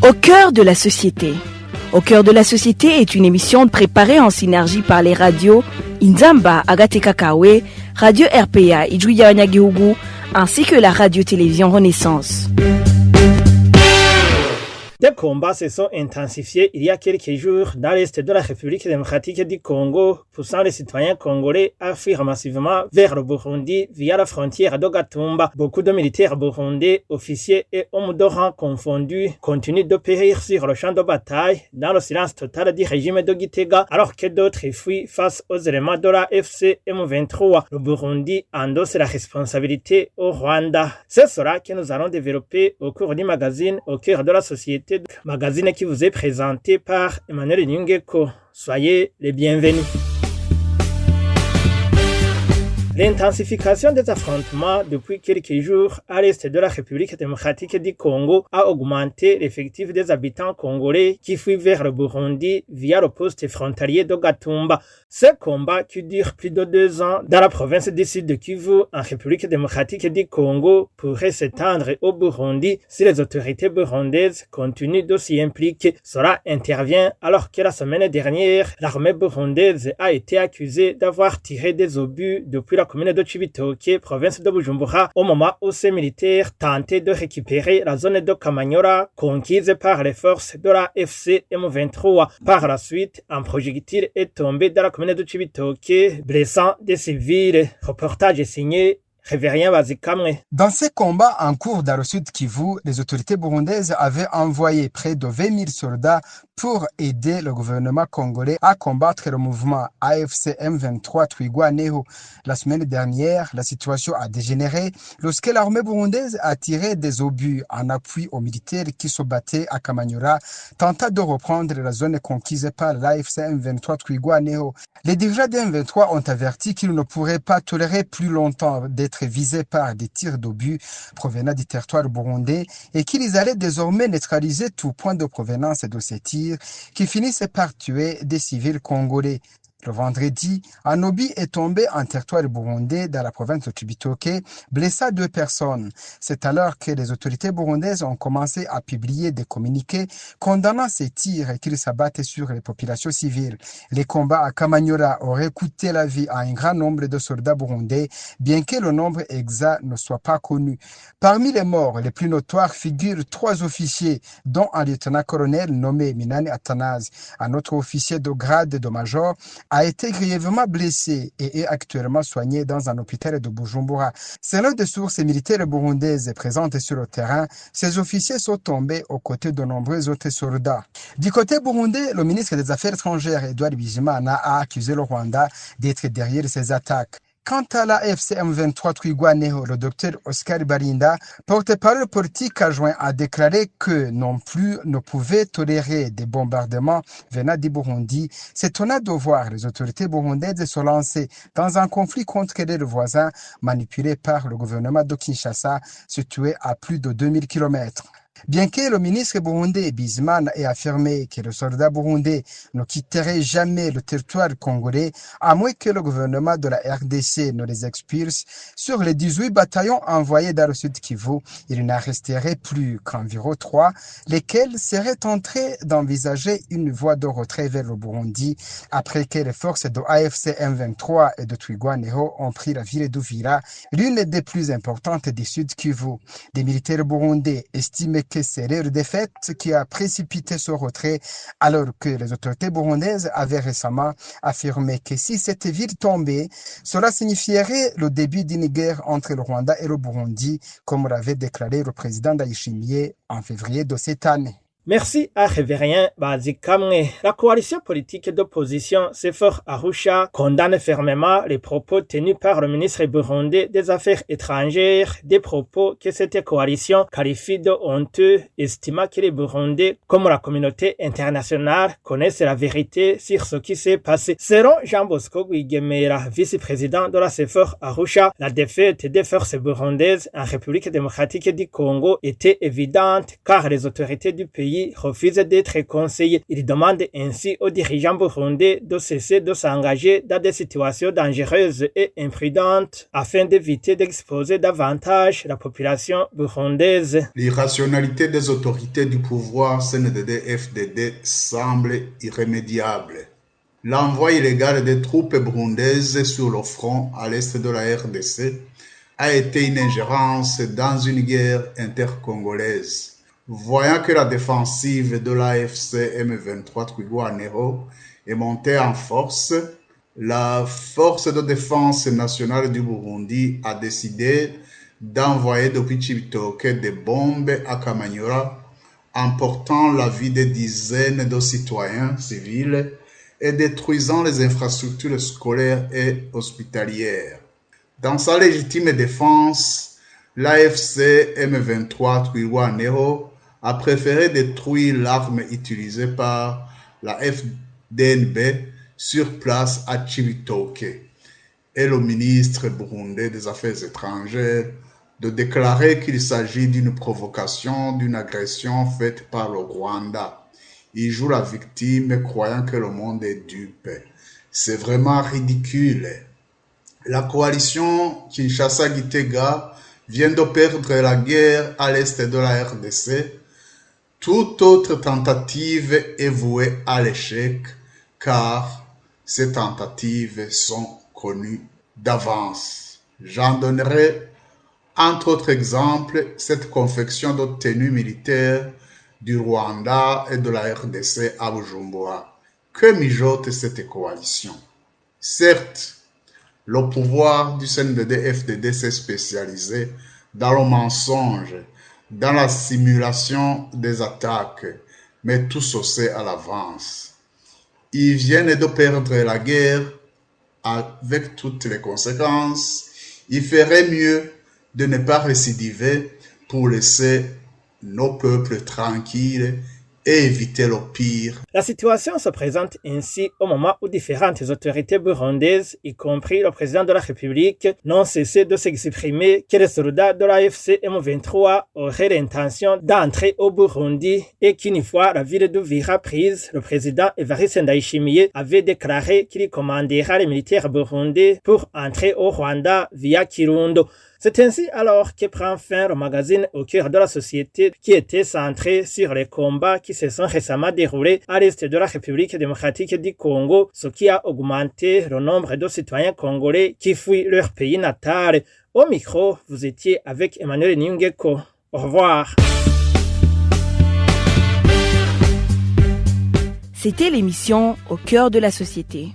Au cœur de la société. Au cœur de la société est une émission préparée en synergie par les radios Inzamba Agateka Kawe, Radio RPA Ijwi Yabanyagihugu, ainsi que la radio-télévision Renaissance. Des combats se sont intensifiés il y a quelques jours dans l'est de la République démocratique du Congo, poussant les citoyens congolais à fuir massivement vers le Burundi via la frontière de Gatumba. Beaucoup de militaires burundais, officiers et hommes de rang confondus, continuent de périr sur le champ de bataille dans le silence total du régime de Gitega, alors que d'autres fuient face aux éléments de la FC M23. Le Burundi endosse la responsabilité au Rwanda. C'est cela que nous allons développer au cours du magazine Au cœur de la société, magazine qui vous est présenté par Emmanuel Nyungeko. Soyez les bienvenus. L'intensification des affrontements depuis quelques jours à l'est de la République démocratique du Congo a augmenté l'effectif des habitants congolais qui fuient vers le Burundi via le poste frontalier de Gatumba. Ce combat qui dure plus de 2 ans dans la province du sud de Kivu en République démocratique du Congo pourrait s'étendre au Burundi si les autorités burundaises continuent de s'y impliquer. Cela intervient alors que la semaine dernière, l'armée burundaise a été accusée d'avoir tiré des obus depuis la commune de Chibitoke, province de Bujumbura, au moment où ces militaires tentaient de récupérer la zone de Kamanyola conquise par les forces de la FC M23. Par la suite, un projectile est tombé dans la commune de Chibitoke, blessant des civils. Reportage signé Révérien Bazikamwe. Dans ces combats en cours dans le sud Kivu, les autorités burundaises avaient envoyé près de 20 000 soldats pour aider le gouvernement congolais à combattre le mouvement AFC M23 Twirwaneho. La semaine dernière, la situation a dégénéré lorsque l'armée burundaise a tiré des obus en appui aux militaires qui se battaient à Kamanyola, tentant de reprendre la zone conquise par l'AFC M23 Twirwaneho. Les dirigeants de M23 ont averti qu'ils ne pourraient pas tolérer plus longtemps d'être visés par des tirs d'obus provenant du territoire burundais et qu'ils allaient désormais neutraliser tout point de provenance de ces tirs qui finissaient par tuer des civils congolais. Le vendredi, un obus est tombé en territoire burundais dans la province de Chibitoke, blessa 2 personnes. C'est alors que les autorités burundaises ont commencé à publier des communiqués condamnant ces tirs et qu'ils s'abattaient sur les populations civiles. Les combats à Kamanyola auraient coûté la vie à un grand nombre de soldats burundais, bien que le nombre exact ne soit pas connu. Parmi les morts les plus notoires figurent 3 officiers, dont un lieutenant-colonel nommé Minani Athanase. Un autre officier de grade de major a été grièvement blessé et est actuellement soigné dans un hôpital de Bujumbura. Selon des sources militaires burundaises présentes sur le terrain, ces officiers sont tombés aux côtés de nombreux autres soldats. Du côté burundais, le ministre des Affaires étrangères, Edouard Bizimana, a accusé le Rwanda d'être derrière ces attaques. Quant à la FC M23 Twirwaneho, le docteur Oscar Barinda, porte-parole politique adjoint, a déclaré que non plus ne pouvait tolérer des bombardements venant du Burundi, s'étonnant de voir les autorités burundaises se lancer dans un conflit contre les voisins manipulés par le gouvernement de Kinshasa, situé à plus de 2000 km. Bien que le ministre burundais Bizimana ait affirmé que les soldats burundais ne quitteraient jamais le territoire congolais, à moins que le gouvernement de la RDC ne les expulse, sur les 18 bataillons envoyés dans le sud Kivu, il n'en resterait plus qu'environ 3, lesquels seraient tentés d'envisager une voie de retrait vers le Burundi, après que les forces de AFC M23 et de Twirwaneho ont pris la ville d'Uvira, l'une des plus importantes du sud Kivu. Des militaires burundais estimaient que c'est leur défaite qui a précipité ce retrait, alors que les autorités burundaises avaient récemment affirmé que si cette ville tombait, cela signifierait le début d'une guerre entre le Rwanda et le Burundi, comme l'avait déclaré le président Ndayishimiye en février de cette année. Merci à Révérien Bazikamwe. La coalition politique d'opposition CFOR Arusha condamne fermement les propos tenus par le ministre burundais des Affaires étrangères, des propos que cette coalition qualifie de honteux, estimant que les Burundais, comme la communauté internationale, connaissent la vérité sur ce qui s'est passé. Selon Jean Bosco Guigemera, vice-président de la CFOR Arusha, la défaite des forces burundaises en République démocratique du Congo était évidente car les autorités du pays qui refusent d'être conseillés. Il demande ainsi aux dirigeants burundais de cesser de s'engager dans des situations dangereuses et imprudentes afin d'éviter d'exposer davantage la population burundaise. L'irrationalité des autorités du pouvoir CNDD-FDD semble irrémédiable. L'envoi illégal des troupes burundaises sur le front à l'est de la RDC a été une ingérence dans une guerre intercongolaise. Voyant que la défensive de l'AFC M23 Twirwaneho est montée en force, la Force de défense nationale du Burundi a décidé d'envoyer depuis Cibitoke des bombes à Kamanyola, emportant la vie de dizaines de citoyens civils et détruisant les infrastructures scolaires et hospitalières. Dans sa légitime défense, l'AFC M23 Twirwaneho a préféré détruire l'arme utilisée par la FDNB sur place à Cibitoke et le ministre burundais des Affaires étrangères de déclarer qu'il s'agit d'une provocation, d'une agression faite par le Rwanda. Il joue la victime croyant que le monde est dupe. C'est vraiment ridicule. La coalition Kinshasa-Gitega vient de perdre la guerre à l'est de la RDC. Toute autre tentative est vouée à l'échec car ces tentatives sont connues d'avance. J'en donnerai entre autres exemples cette confection de tenues militaires du Rwanda et de la RDC à Bujumbura. Que mijote cette coalition? Certes, le pouvoir du CNDD-FDD s'est spécialisé dans le mensonge, dans la simulation des attaques, mais tout se sait à l'avance. Ils viennent de perdre la guerre avec toutes les conséquences. Il ferait mieux de ne pas récidiver pour laisser nos peuples tranquilles et éviter le pire. La situation se présente ainsi au moment où différentes autorités burundaises, y compris le président de la République, n'ont cessé de s'exprimer que les soldats de l'AFC M23 auraient l'intention d'entrer au Burundi et qu'une fois la ville d'Uvira prise, le président Evariste Ndayishimiye avait déclaré qu'il commandera les militaires burundais pour entrer au Rwanda via Kirundo. C'est ainsi alors que prend fin le magazine Au cœur de la société qui était centré sur les combats qui se sont récemment déroulés à l'est de la République démocratique du Congo, ce qui a augmenté le nombre de citoyens congolais qui fuient leur pays natal. Au micro, vous étiez avec Emmanuel Nyungeko. Au revoir. C'était l'émission Au cœur de la société.